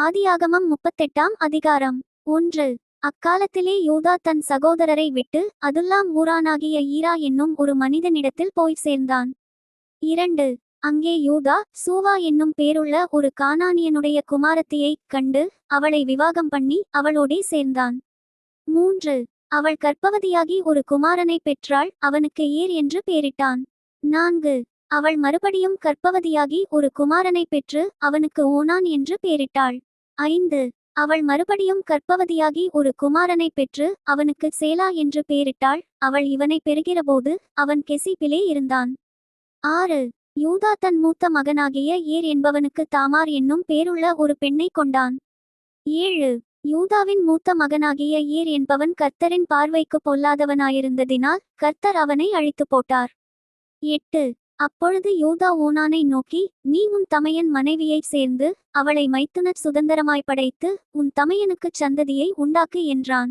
ஆதியாகமம் 38ஆம் அதிகாரம் 1. அக்காலத்திலே யூதா தன் சகோதரரை விட்டு அதுல்லாம் ஊரானாகிய ஈரா என்னும் ஒரு மனிதனிடத்தில் போய் சேர்ந்தான். 2. அங்கே யூதா சூவா என்னும் பேருள்ள ஒரு கானானியனுடைய குமாரத்தியைக் கண்டு அவளை விவாகம் பண்ணி அவளோடே சேர்ந்தான். 3. அவள் கர்ப்பவதியாகி ஒரு குமாரனை பெற்றாள், அவனுக்கு ஏர் என்று பேரிட்டான். 4. அவள் மறுபடியும் கர்ப்பவதியாகி ஒரு குமாரனை பெற்று அவனுக்கு ஓனான் என்று பேரிட்டாள். 5. அவள் மறுபடியும் கர்ப்பவதியாகி ஒரு குமாரனை பெற்று அவனுக்கு சேலா என்று பேரிட்டாள். அவள் இவனை பெறுகிறபோது அவன் கெசிப்பிலே இருந்தான். 6. யூதா தன் மூத்த மகனாகிய ஏர் என்பவனுக்கு தாமார் என்னும் பேருள்ள ஒரு பெண்ணை கொண்டான். 7. யூதாவின் மூத்த மகனாகிய ஏர் என்பவன் கர்த்தரின் பார்வைக்கு பொல்லாதவனாயிருந்ததினால் கர்த்தர் அவனை அழித்து போட்டார். 8. அப்பொழுது யூதா ஓனானை நோக்கி, நீ உன் தமையன் மனைவியைச் சேர்ந்து அவளை மைத்துனச் சுதந்திரமாய் படைத்து உன் தமையனுக்குச் சந்ததியை உண்டாக்கு என்றான்.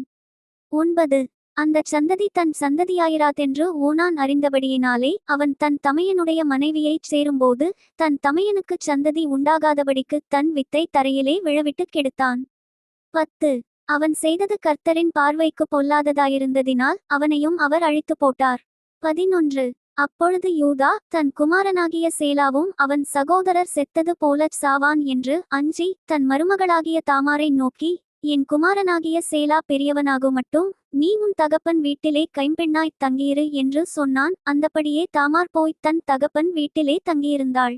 9. அந்தச் சந்ததி தன் சந்ததியாயிராதென்று ஓனான் அறிந்தபடியினாலே அவன் தன் தமையனுடைய மனைவியைச் சேரும்போது தன் தமையனுக்குச் சந்ததி உண்டாகாதபடிக்கு தன் வித்தை தரையிலே விழவிட்டுக் கெடுத்தான். 10. அவன் செய்தது கர்த்தரின் பார்வைக்கு பொல்லாததாயிருந்ததினால் அவனையும் அவர் அழித்து போட்டார். 11. அப்பொழுது யூதா தன் குமாரனாகிய சேலாவும் அவன் சகோதரர் செத்தது போலச் சாவான் என்று அஞ்சி தன் மருமகளாகிய தாமாரை நோக்கி, என் குமாரனாகிய சேலா பெரியவனாகுமட்டும் நீ உன் தகப்பன் வீட்டிலே கைம்பெண்ணாய்த் தங்கியிரு என்று சொன்னான். அந்தபடியே தாமார் போய்த் தன் தகப்பன் வீட்டிலே தங்கியிருந்தாள்.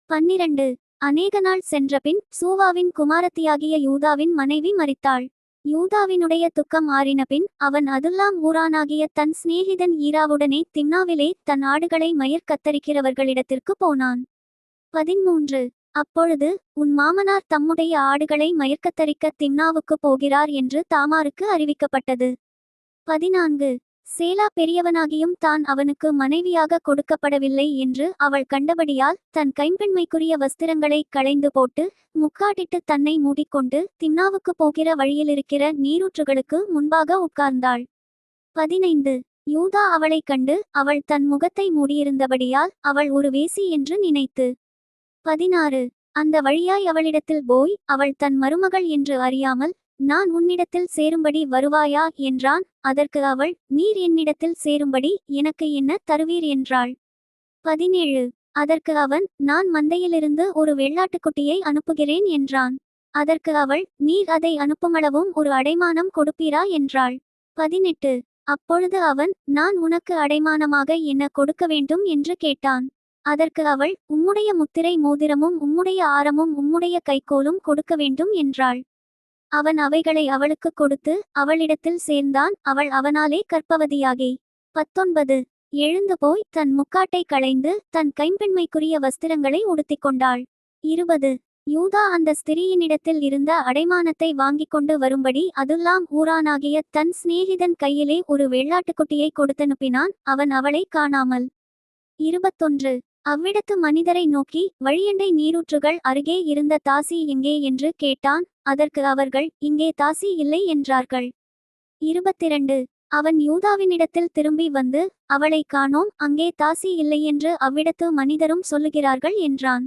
12. அநேக நாள் சென்றபின் சூவாவின் குமாரத்தியாகிய யூதாவின் மனைவி மரித்தாள். யூதாவினுடைய துக்கம் ஆறினபின் அவன் அதுல்லாம் ஊரானாகிய தன் சிநேகிதன் ஈராவுடனே திம்னாவிலே தன் ஆடுகளை மயிர் கத்தரிக்கிறவர்களிடத்திற்கு போனான். 13. அப்பொழுது உன் மாமனார் தம்முடைய ஆடுகளை மயிர்கத்தரிக்க திம்னாவுக்கு போகிறார் என்று தாமாருக்கு அறிவிக்கப்பட்டது. 14. சேலா பெரியவனாகியும் தான் அவனுக்கு மனைவியாக கொடுக்கப்படவில்லை என்று அவள் கண்டபடியால் தன் கைம்பெண்மைக்குரிய வஸ்திரங்களை களைந்து போட்டு முக்காடிட்டு தன்னை மூடிக்கொண்டு திம்னாவுக்கு போகிற வழியிலிருக்கிற நீரூற்றுகளுக்கு முன்பாக உட்கார்ந்தாள். 15. யூதா அவளைக் கண்டு அவள் தன் முகத்தை மூடியிருந்தபடியால் அவள் ஒரு வேசி என்று நினைத்து. 16. அந்த வழியாய் அவளிடத்தில் போய் அவள் தன் மருமகள் என்று அறியாமல், நான் உன்னிடத்தில் சேரும்படி வருவாயா என்றான். அதற்கு அவள், நீர் என்னிடத்தில் சேரும்படி எனக்கு என்ன தருவீர் என்றாள். 17. அதற்கு அவன், நான் மந்தையிலிருந்து ஒரு வெள்ளாட்டுக்குட்டியை அனுப்புகிறேன் என்றான். அதற்கு அவள், நீர் அதை அனுப்புமளவும் ஒரு அடைமானம் கொடுப்பீரா என்றாள். 18. அப்பொழுது அவன், நான் உனக்கு அடைமானமாக என்ன கொடுக்க வேண்டும் என்று கேட்டான். அதற்கு அவள், உம்முடைய முத்திரை மோதிரமும் உம்முடைய ஆரமும் உம்முடைய கைக்கோலும் கொடுக்க வேண்டும் என்றாள். அவன் அவைகளை அவளுக்கு கொடுத்து அவளிடத்தில் சேர்ந்தான். அவள் அவனாலே கர்ப்பவதியாகி. 19. எழுந்து போய் தன் முக்காட்டை களைந்து தன் கைம்பெண்மைக்குரிய வஸ்திரங்களை உடுத்திக்கொண்டாள். 20. யூதா அந்த ஸ்திரீயினிடத்தில் இருந்த அடைமானத்தை வாங்கிக் கொண்டு வரும்படி அதுல்லாம் ஊரானாகிய தன் சிநேகிதன் கையிலே ஒரு வெள்ளாட்டுக்குட்டியை கொடுத்தனுப்பினான். அவன் அவளை காணாமல். 21. அவ்விடத்து மனிதரை நோக்கி, வழியண்டை நீரூற்றுகள் அருகே இருந்த தாசி எங்கே என்று கேட்டான். அதற்கு அவர்கள், இங்கே தாசி இல்லை என்றார்கள். 22. அவன் யூதாவினிடத்தில் திரும்பி வந்து, அவளை காணோம், அங்கே தாசி இல்லையென்று அவ்விடத்து மனிதரும் சொல்லுகிறார்கள் என்றான்.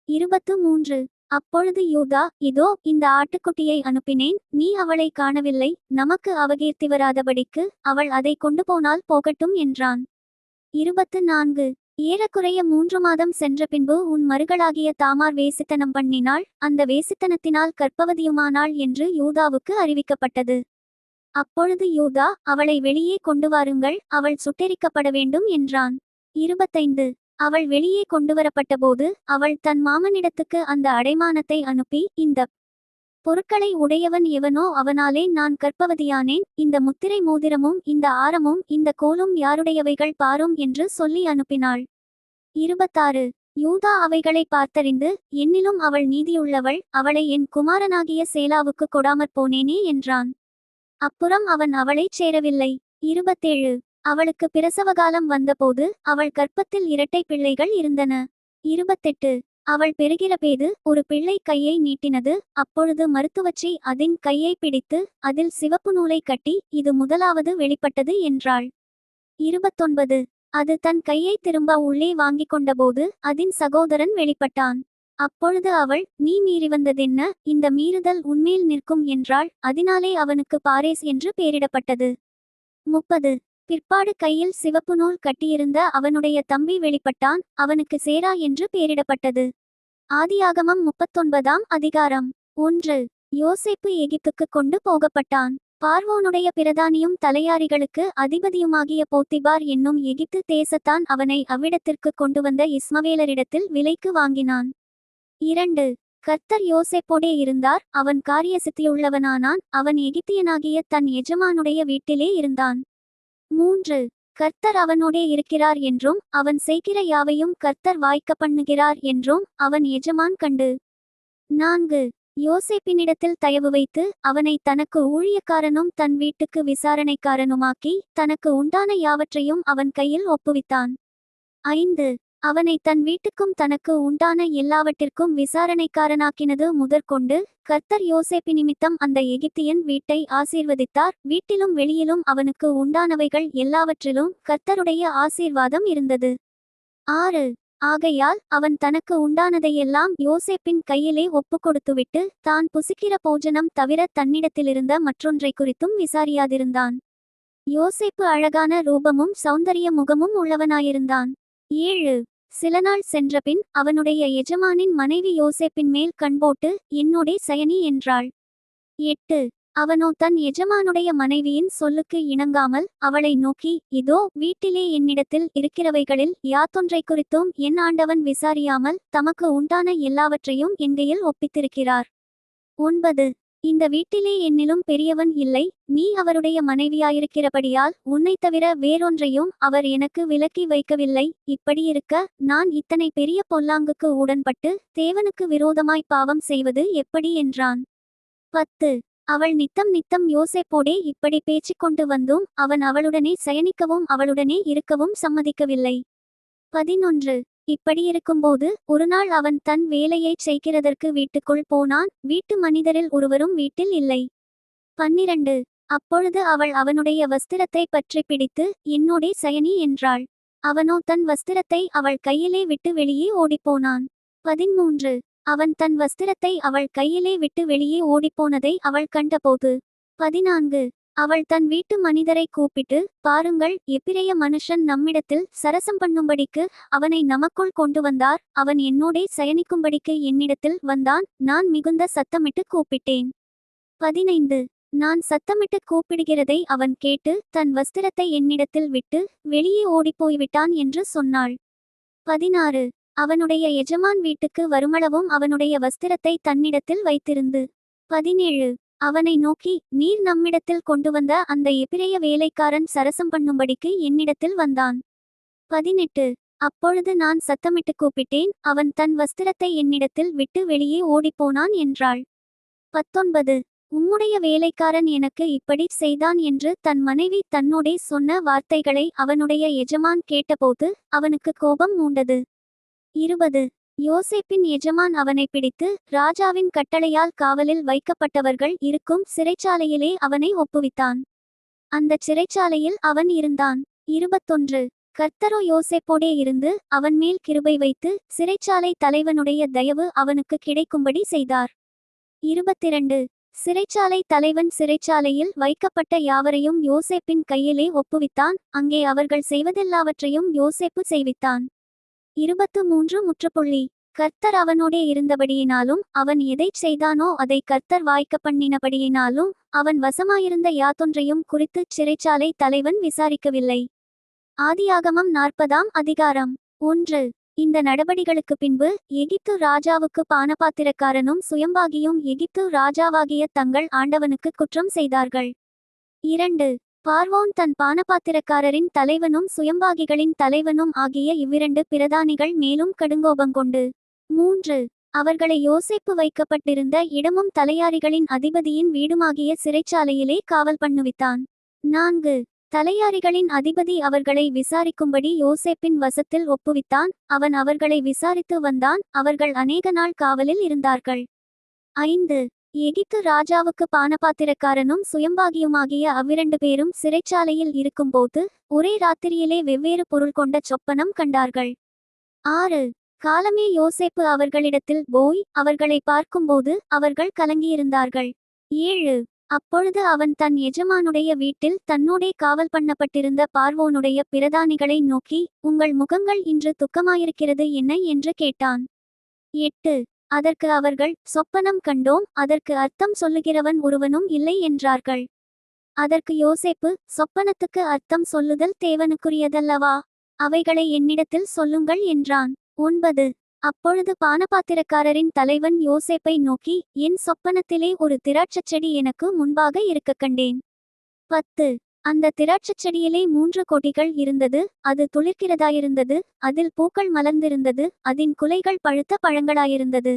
23. அப்பொழுது யூதா, இதோ இந்த ஆட்டுக்குட்டியை அனுப்பினேன், நீ அவளை காணவில்லை, நமக்கு அவகீர்த்தி வராதபடிக்கு அவள் அதை கொண்டு போனால் போகட்டும் என்றான். 24. ஏறக்குறைய 3 மாதம் சென்ற பின்பு உன் மருகளாகிய தாமார் வேசித்தனம் பண்ணினாள், அந்த வேசித்தனத்தினால் கர்ப்பவதியுமானாள் என்று யூதாவுக்கு அறிவிக்கப்பட்டது. அப்பொழுது யூதா, அவளை வெளியே கொண்டு வாருங்கள், அவள் சுட்டெரிக்கப்பட வேண்டும் என்றான். 25. அவள் வெளியே கொண்டுவரப்பட்டபோது அவள் தன் மாமனிடத்துக்கு அந்த அடைமானத்தை அனுப்பி, இந்த பொருட்களை உடையவன் எவனோ அவனாலே நான் கர்ப்பவதியானேன், இந்த முத்திரை மோதிரமும் இந்த ஆரமும் இந்த கோலும் யாருடையவைகள் பாரும் என்று சொல்லி அனுப்பினாள். 26. யூதா அவைகளை பார்த்தறிந்து, என்னிலும் அவள் நீதியுள்ளவள், அவளை என் குமாரனாகிய சேலாவுக்கு கொடாமற் போனேனே என்றான். அப்புறம் அவன் அவளைச் சேரவில்லை. 27. அவளுக்கு பிரசவகாலம் வந்தபோது அவள் கர்ப்பத்தில் 2 பிள்ளைகள் இருந்தன. 28. அவள் பெறுகிற பேது ஒரு பிள்ளை கையை நீட்டினது. அப்பொழுது மருத்துவச்சி அதின் கையை பிடித்து அதில் சிவப்பு நூலை கட்டி, இது முதலாவது வெளிப்பட்டது என்றாள். 29. அது தன் கையை திரும்ப உள்ளே வாங்கிக் கொண்டபோது அதின் சகோதரன் வெளிப்பட்டான். அப்பொழுது அவள், நீ மீறி வந்ததென்ன? இந்த மீறுதல் உன்மேல் நிற்கும் என்றாள். அதனாலே அவனுக்கு பாரேஸ் என்று பெயரிடப்பட்டது. 30. பிற்பாடு கையில் சிவப்பு நூல் கட்டியிருந்த அவனுடைய தம்பி வெளிப்பட்டான். அவனுக்கு சேரா என்று பெயரிடப்பட்டது. ஆதியாகமம் 39ஆம் அதிகாரம். 1. யோசேப்பு எகிப்துக்கு கொண்டு போகப்பட்டான். பார்வோனுடைய பிரதானியும் தலையாரிகளுக்கு அதிபதியுமாகிய போத்திபார் என்னும் எகிப்து தேசத்தான் அவனை அவ்விடத்திற்கு கொண்டுவந்த இஸ்மவேலரிடத்தில் விலைக்கு வாங்கினான். 2. கர்த்தர் யோசேப்போடே இருந்தார். அவன் காரியசித்தியுள்ளவனானான். அவன் எகிப்தியனாகிய தன் எஜமானுடைய வீட்டிலே இருந்தான். 3. கர்த்தர் அவனோடே இருக்கிறார் என்றும் அவன் செய்கிற யாவையும் கர்த்தர் வாய்க்க பண்ணுகிறார் என்றும் அவன் எஜமான் கண்டு. 4. யோசேப்பினிடத்தில் தயவு வைத்து அவனை தனக்கு ஊழியக்காரனும் தன் வீட்டுக்கு விசாரணைக்காரனுமாக்கி தனக்கு உண்டான யாவற்றையும் அவன் கையில் ஒப்புவித்தான். 5. அவனை தன் வீட்டுக்கும் தனக்கு உண்டான எல்லாவற்றிற்கும் விசாரணைக்காரனாக்கினது முதற்கொண்டு கர்த்தர் யோசேப்பு நிமித்தம் அந்த எகிப்தியன் வீட்டை ஆசீர்வதித்தார். வீட்டிலும் வெளியிலும் அவனுக்கு உண்டானவைகள் எல்லாவற்றிலும் கர்த்தருடைய ஆசீர்வாதம் இருந்தது. 6. ஆகையால் அவன் தனக்கு உண்டானதையெல்லாம் யோசேப்பின் கையிலே ஒப்புக்கொடுத்துவிட்டு தான் புசிக்கிற போஜனம் தவிர தன்னிடத்திலிருந்த மற்றொன்றை குறித்தும் விசாரியாதிருந்தான். யோசேப்பு அழகான ரூபமும் சௌந்தரிய முகமும் உள்ளவனாயிருந்தான். 7. சில நாள் சென்றபின் அவனுடைய எஜமானின் மனைவி யோசேப்பின் மேல் கண்போட்டு, என்னோடே சயனி என்றாள். 8. அவனோ தன் எஜமானுடைய மனைவியின் சொல்லுக்கு இணங்காமல் அவளை நோக்கி, இதோ வீட்டிலே என்னிடத்தில் இருக்கிறவைகளில் யாதொன்றை குறித்தும் என் ஆண்டவன் விசாரியாமல் தமக்கு உண்டான எல்லாவற்றையும் என்கையில் ஒப்பித்திருக்கிறார். 9. இந்த வீட்டிலே என்னிலும் பெரியவன் இல்லை. நீ அவருடைய மனைவியாயிருக்கிறபடியால் உன்னைத் தவிர வேறொன்றையும் அவர் எனக்கு விலக்கி வைக்கவில்லை. இப்படியிருக்க நான் இத்தனை பெரிய பொல்லாங்குக்கு உடன்பட்டு தேவனுக்கு விரோதமாய் பாவம் செய்வது எப்படி என்றான். 10. அவள் நித்தம் நித்தம் யோசேப்போடே இப்படி பேச்சிக்கொண்டு வந்தும் அவன் அவளுடனே சயனிக்கவும் அவளுடனே இருக்கவும் சம்மதிக்கவில்லை. 11. இப்படியிருக்கும்போது ஒருநாள் அவன் தன் வேலையைச் செய்கிறதற்கு வீட்டுக்குள் போனான். வீட்டு மனிதரில் ஒருவரும் வீட்டில் இல்லை. 12. அப்பொழுது அவள் அவனுடைய வஸ்திரத்தை பற்றி பிடித்து, என்னோடே சயனி என்றாள். அவனோ தன் வஸ்திரத்தை அவள் கையிலே விட்டு வெளியே ஓடிப்போனான். 13. அவன் தன் வஸ்திரத்தை அவள் கையிலே விட்டு வெளியே ஓடிப்போனதை அவள் கண்டபோது. 14. அவள் தன் வீட்டு மனிதரை கூப்பிட்டு, பாருங்கள், எபிரெய மனுஷன் நம்மிடத்தில் சரசம் பண்ணும்படிக்கு அவனை நமக்குள் கொண்டு வந்தார். அவன் என்னோடே சயனிக்கும்படிக்கு என்னிடத்தில் வந்தான். நான் மிகுந்த சத்தமிட்டு கூப்பிட்டேன். 15. நான் சத்தமிட்டு கூப்பிடுகிறதை அவன் கேட்டு தன் வஸ்திரத்தை என்னிடத்தில் விட்டு வெளியே ஓடிப்போய்விட்டான் என்று சொன்னாள். 16. அவனுடைய எஜமான் வீட்டுக்கு வருமளவும் அவனுடைய வஸ்திரத்தை தன்னிடத்தில் வைத்திருந்து. 17. அவனை நோக்கி, நீர் நம்மிடத்தில் கொண்டு வந்த அந்த எபிரெய வேலைக்காரன் சரசம் பண்ணும்படிக்கு என்னிடத்தில் வந்தான். 18. அப்பொழுது நான் சத்தமிட்டு கூப்பிட்டேன். அவன் தன் வஸ்திரத்தை என்னிடத்தில் விட்டு வெளியே ஓடிப்போனான் என்றாள். 19. உம்முடைய வேலைக்காரன் எனக்கு இப்படி செய்தான் என்று தன் மனைவி தன்னோடே சொன்ன வார்த்தைகளை அவனுடைய எஜமான் கேட்டபோது அவனுக்கு கோபம் மூண்டது. 20. யோசேப்பின் எஜமான் அவனை பிடித்து ராஜாவின் கட்டளையால் காவலில் வைக்கப்பட்டவர்கள் இருக்கும் சிறைச்சாலையிலே அவனை ஒப்புவித்தான். அந்தச் சிறைச்சாலையில் அவன் இருந்தான். 21. கர்த்தரோ யோசேப்போடே இருந்து அவன் மேல் கிருபை வைத்து சிறைச்சாலை தலைவனுடைய தயவு அவனுக்கு கிடைக்கும்படி செய்தார். 22. சிறைச்சாலை தலைவன் சிறைச்சாலையில் வைக்கப்பட்ட யாவரையும் யோசேப்பின் கையிலே ஒப்புவித்தான். அங்கே அவர்கள் செய்வதெல்லாவற்றையும் யோசேப்பு செய்வித்தான். 23. முற்றுப்புள்ளி. கர்த்தர் அவனோடே இருந்தபடியினாலும் அவன் எதைச் செய்தானோ அதை கர்த்தர் வாய்க்க பண்ணினபடியினாலும் அவன் வசமாயிருந்த யாதொன்றையும் குறித்துச் சிறைச்சாலை தலைவன் விசாரிக்கவில்லை. ஆதியாகமம் 40ஆம் அதிகாரம். 1. இந்த நடபடிகளுக்கு பின்பு எகிப்து ராஜாவுக்கு பானபாத்திரக்காரனும் சுயம்பாகியும் எகிப்து ராஜாவாகிய தங்கள் ஆண்டவனுக்கு குற்றம் செய்தார்கள். 2. பார்வோன் தன் பானபாத்திரக்காரரின் தலைவனும் சுயம்பாகிகளின் தலைவனும் ஆகிய இவ்விரண்டு பிரதானிகள் மேலும் கடுங்கோபங்கொண்டு. 3. அவர்களை யோசேப்பு வைக்கப்பட்டிருந்த இடமும் தலையாரிகளின் அதிபதியின் வீடுமாகிய சிறைச்சாலையிலே காவல் பண்ணுவித்தான். 4. தலையாரிகளின் அதிபதி அவர்களை விசாரிக்கும்படி யோசேப்பின் வசத்தில் ஒப்புவித்தான். அவன் அவர்களை விசாரித்து வந்தான். அவர்கள் அநேக நாள் காவலில் இருந்தார்கள். 5. எகிப்து ராஜாவுக்கு பானபாத்திரக்காரனும் சுயம்பாகியுமாகிய அவ்விரண்டு பேரும் சிறைச்சாலையில் இருக்கும்போது ஒரே ராத்திரியிலே வெவ்வேறு பொருள் கொண்ட சொப்பனம் கண்டார்கள். 6. காலமே யோசேப்பு அவர்களிடத்தில் போய் அவர்களை பார்க்கும்போது அவர்கள் கலங்கியிருந்தார்கள். 7 அப்பொழுது அவன் தன் எஜமானுடைய வீட்டில் தன்னோடே காவல் பண்ணப்பட்டிருந்த பார்வோனுடைய பிரதானிகளை நோக்கி, உங்கள் முகங்கள் இன்று துக்கமாயிருக்கிறது என்ன என்று கேட்டான். 8 அதற்கு அவர்கள், சொப்பனம் கண்டோம், அதற்கு அர்த்தம் சொல்லுகிறவன் ஒருவனும் இல்லை என்றார்கள். அதற்கு யோசேப்பு, சொப்பனத்துக்கு அர்த்தம் சொல்லுதல் தேவனுக்குரியதல்லவா? அவைகளை என்னிடத்தில் சொல்லுங்கள் என்றான். 9 அப்பொழுது பானபாத்திரக்காரரின் தலைவன் யோசேப்பை நோக்கி, என் சொப்பனத்திலே ஒரு திராட்சச் செடி எனக்கு முன்பாக இருக்கக் கண்டேன். 10 அந்த திராட்சச் செடியிலே 3 கொடிகள் இருந்தது, அது துளிர்க்கிறதாயிருந்தது, அதில் பூக்கள் மலர்ந்திருந்தது, அதின் குலைகள் பழுத்த பழங்களாயிருந்தது.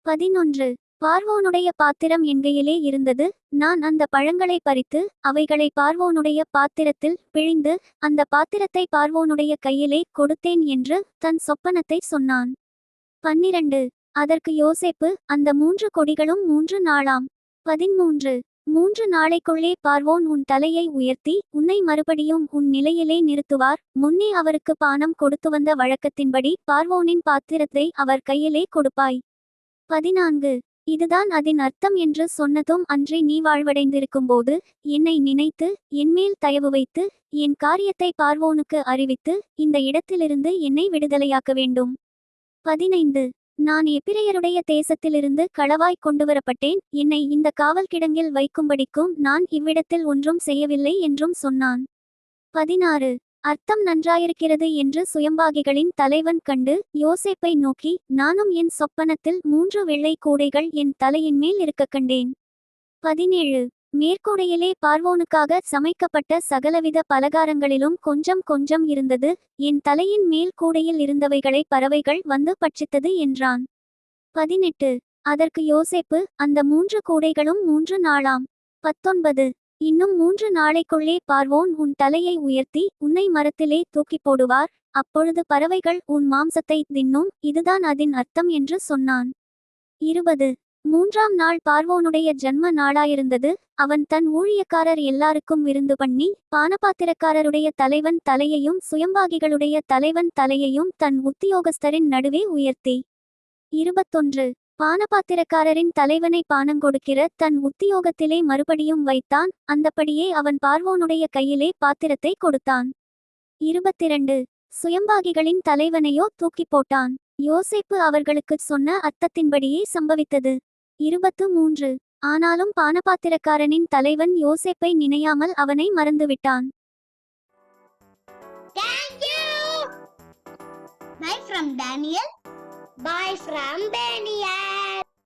11 பார்வோனுடைய பாத்திரம் என்கையிலே இருந்தது, நான் அந்த பழங்களை பறித்து அவைகளை பார்வோனுடைய பாத்திரத்தில் பிழிந்து அந்த பாத்திரத்தை பார்வோனுடைய கையிலே கொடுத்தேன் என்று தன் சொப்பனத்தை சொன்னான். 12 அதற்கு யோசேப்பு, அந்த 3 கொடிகளும் 3 நாளாம். 13 3 நாளைக்குள்ளே பார்வோன் உன் தலையை உயர்த்தி உன்னை மறுபடியும் உன் நிலையிலே நிறுத்துவார். முன்னே அவருக்கு பானம் கொடுத்து வந்த வழக்கத்தின்படி பார்வோனின் பாத்திரத்தை அவர் கையிலே கொடுப்பாய். 14 இதுதான் அதன் அர்த்தம் என்று சொன்னதும் அன்றி நீ வாழ்வடைந்திருக்கும்போது என்னை நினைத்து என்மேல் தயவு வைத்து என் காரியத்தை பார்வோனுக்கு அறிவித்து இந்த இடத்திலிருந்து என்னை விடுதலையாக்க வேண்டும். 15 நான் எபிரெயருடைய தேசத்திலிருந்து களவாய் கொண்டுவரப்பட்டேன், என்னை இந்த காவல் கிடங்கில் வைக்கும்படிக்கும் நான் இவ்விடத்தில் ஒன்றும் செய்யவில்லை என்றும் சொன்னான். 16 அர்த்தம் நன்றாயிருக்கிறது என்று சுயம்பாகிகளின் தலைவன் கண்டு யோசேப்பை நோக்கி, நானும் என் சொப்பனத்தில் 3 வெள்ளை கூடைகள் என் தலையின் மேல் இருக்கக் கண்டேன். 17 மேற்கூடையிலே பார்வோனுக்காக சமைக்கப்பட்ட சகலவித பலகாரங்களிலும் கொஞ்சம் கொஞ்சம் இருந்தது, என் தலையின் மேல் கூடையில் இருந்தவைகளை பறவைகள் வந்து பட்சித்தது என்றான். 18 அதற்கு யோசேப்பு, அந்த 3 கூடைகளும் 3 நாளாம். 19 இன்னும் 3 நாளைக்குள்ளே பார்வோன் உன் தலையை உயர்த்தி உன்னை மரத்திலே தூக்கி போடுவார், அப்பொழுது பறவைகள் உன் மாம்சத்தை தின்னும், இதுதான் அதன் அர்த்தம் என்று சொன்னான். 20 3ஆம் நாள் பார்வோனுடைய ஜன்ம நாளாயிருந்தது, அவன் தன் ஊழியக்காரர் எல்லாருக்கும் விருந்து பண்ணி பானபாத்திரக்காரருடைய தலைவன் தலையையும் சுயம்பாகிகளுடைய தலைவன் தலையையும் தன் உத்தியோகஸ்தரின் நடுவே உயர்த்தி. 21 பானபாத்திரக்காரரின் தலைவனை பானங்கொடுக்கிற தன் உத்தியோகத்திலே மறுபடியும் வைத்தான், அந்தபடியே அவன் பார்வோனுடைய கையிலே பாத்திரத்தை கொடுத்தான். 22 சுயம்பாகிகளின் தலைவனையோ தூக்கி போட்டான். யோசேப்பு அவர்களுக்குச் சொன்ன அர்த்தத்தின்படியே சம்பவித்தது. 23 ஆனாலும் பானபாத்திரக்காரனின் தலைவன் யோசேப்பை நினையாமல் அவனை மறந்துவிட்டான். Thank you. Bye from Daniel. Bye from Ben.